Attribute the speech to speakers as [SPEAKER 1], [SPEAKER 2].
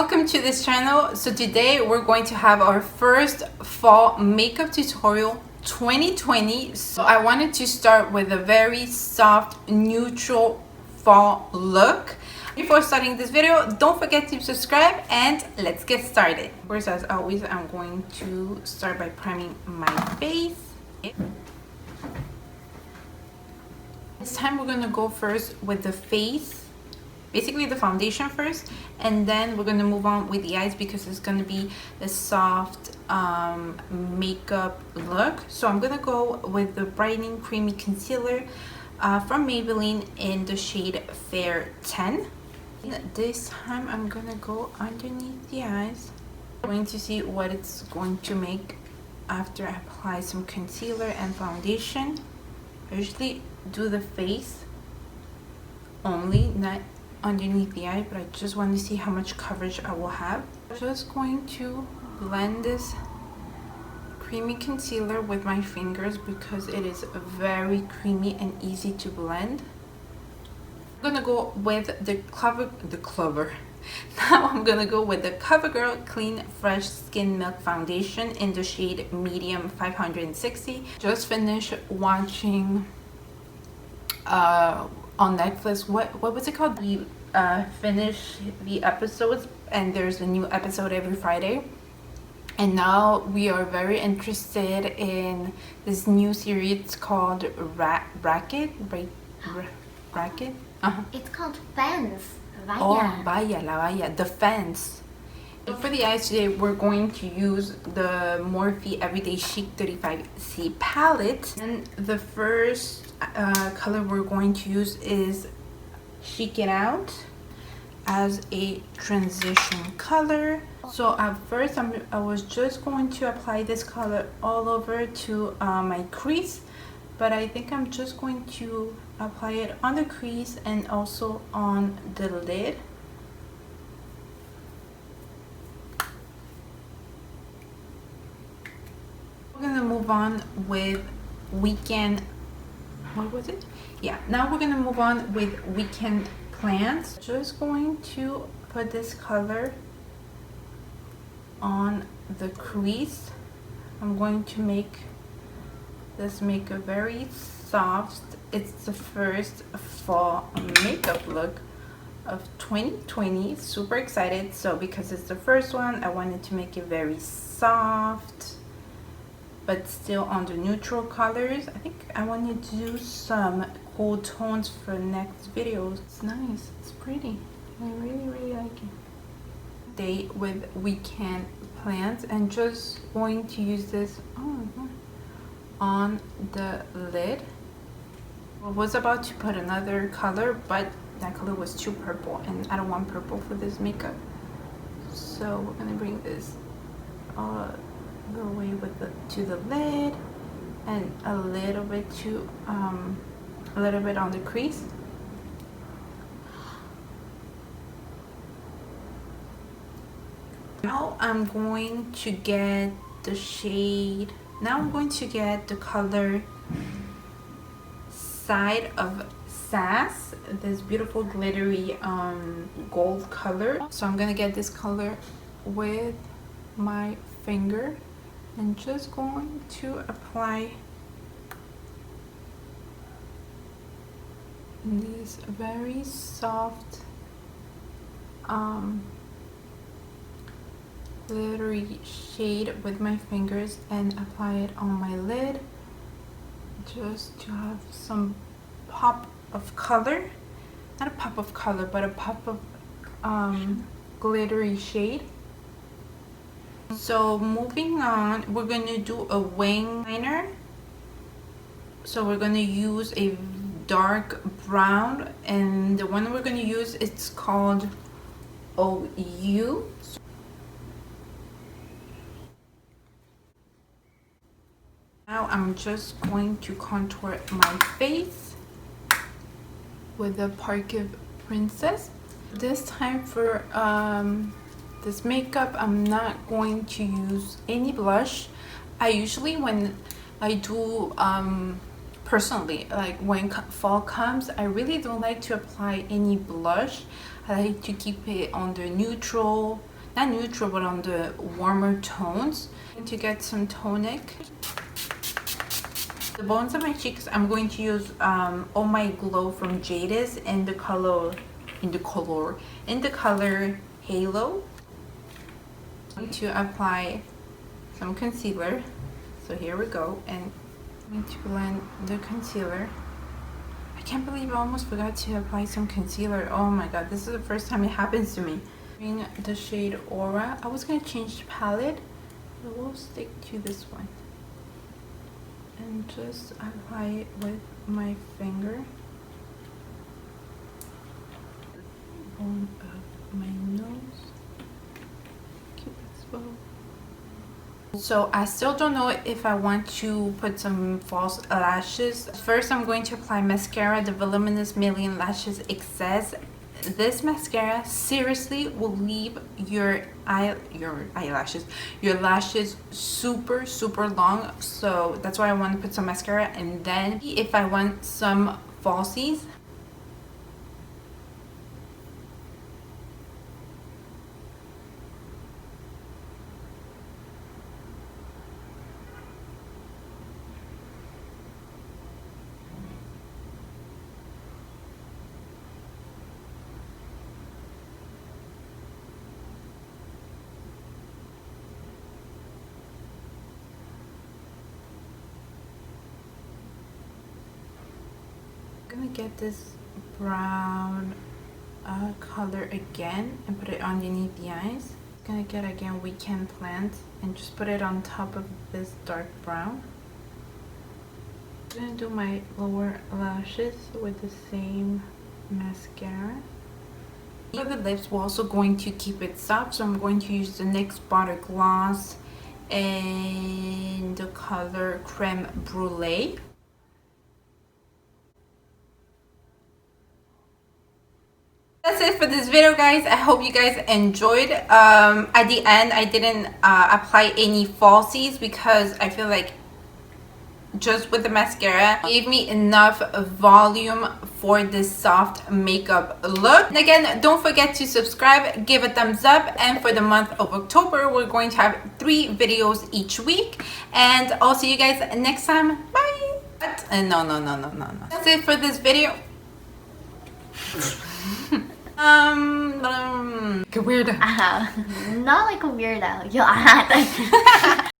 [SPEAKER 1] welcome to this channel. So today we're going to have our first fall makeup tutorial 2020. So I wanted to start with a very soft neutral fall look. Before starting this video, don't forget to subscribe and let's get started. Of course, as always, I'm going to start by priming my face. This time we're going to go first with the face, basically the foundation first, and then we're going to move on with the eyes because it's going to be a soft makeup look. So I'm going to go with the brightening creamy concealer from Maybelline in the shade Fair 10. This time I'm going to go underneath the eyes. I'm going to see what it's going to make after I apply some concealer and foundation. I usually do the face only, not underneath the eye, but I just want to see how much coverage I will have. I'm just going to blend this creamy concealer with my fingers because it is very creamy and easy to blend. I'm gonna go with the Clover. Now I'm gonna go with the Covergirl Clean Fresh Skin Milk Foundation in the shade Medium 560. Just finished watching on Netflix, what was it called? We finished the episodes, and there's a new episode every Friday. And now we are very interested in this new series. It's called Racket.
[SPEAKER 2] It's called Fence. Vaya.
[SPEAKER 1] Oh, Vaya, la Vaya, the Fence. So for the eyes today, we're going to use the Morphe Everyday Chic 35C palette. And the first color we're going to use is Chic It Out as a transition color. So at first I was just going to apply this color all over to my crease, but I think I'm just going to apply it on the crease and also on the lid. We're gonna move on with Weekend, what was it? Yeah, now we're gonna move on with Weekend Plans. Just going to put this color on the crease. I'm going to make this makeup very soft. It's the first fall makeup look of 2020. Super excited. So because it's the first one, I wanted to make it very soft but still on the neutral colors. I think I wanted to do some cool tones for next videos. It's nice, it's pretty. I really like it. Day with Weekend Plans, and just going to use this on the lid. I was about to put another color, but that color was too purple and I don't want purple for this makeup. So we're gonna bring this all the way with to the lid and a little bit on the crease. Now I'm going to get the shade. Now I'm going to get the color Side of Sass, this beautiful glittery gold color. So I'm gonna get this color with my finger and just going to apply this very soft glittery shade with my fingers and apply it on my lid just to have some pop of color. Not a pop of color, but a pop of glittery shade. So moving on, we're going to do a wing liner. So we're going to use a dark brown, and the one we're going to use, it's called OU. Now I'm just going to contour my face with the Parquet Princess. This time for this makeup, I'm not going to use any blush. I usually, when I do personally, like when fall comes, I really don't like to apply any blush. I like to keep it on the neutral, not neutral, but on the warmer tones. And to get some tonic. The bones of my cheeks, I'm going to use Oh My Glow from Jadis in the color Halo. I'm going to apply some concealer. So here we go, and I'm going to blend the concealer. I can't believe I almost forgot to apply some concealer. Oh my god, this is the first time it happens to me. In the shade Aura, I was going to change the palette, but we'll stick to this one. And just apply it with my finger. Bone of my nose. Cupid's bow. So I still don't know if I want to put some false lashes. First, I'm going to apply mascara, the Voluminous Million Lashes Excess. This mascara seriously will leave your lashes super long. So that's why I want to put some mascara, and then if I want some falsies, I'm gonna get this brown color again and put it underneath the eyes. Gonna get again Weekend Plant and just put it on top of this dark brown. I'm gonna do my lower lashes with the same mascara. For the lips, we're also going to keep it soft, so I'm going to use the NYX Butter Gloss in the color Creme Brulee. That's it for this video, guys. I hope you guys enjoyed. At the end, I didn't apply any falsies because I feel like just with the mascara gave me enough volume for this soft makeup look. And again, don't forget to subscribe, give a thumbs up, and for the month of October, we're going to have 3 videos each week. And I'll see you guys next time. Bye. No. That's it for this video. Like a weirdo.
[SPEAKER 2] Not like a weirdo. You're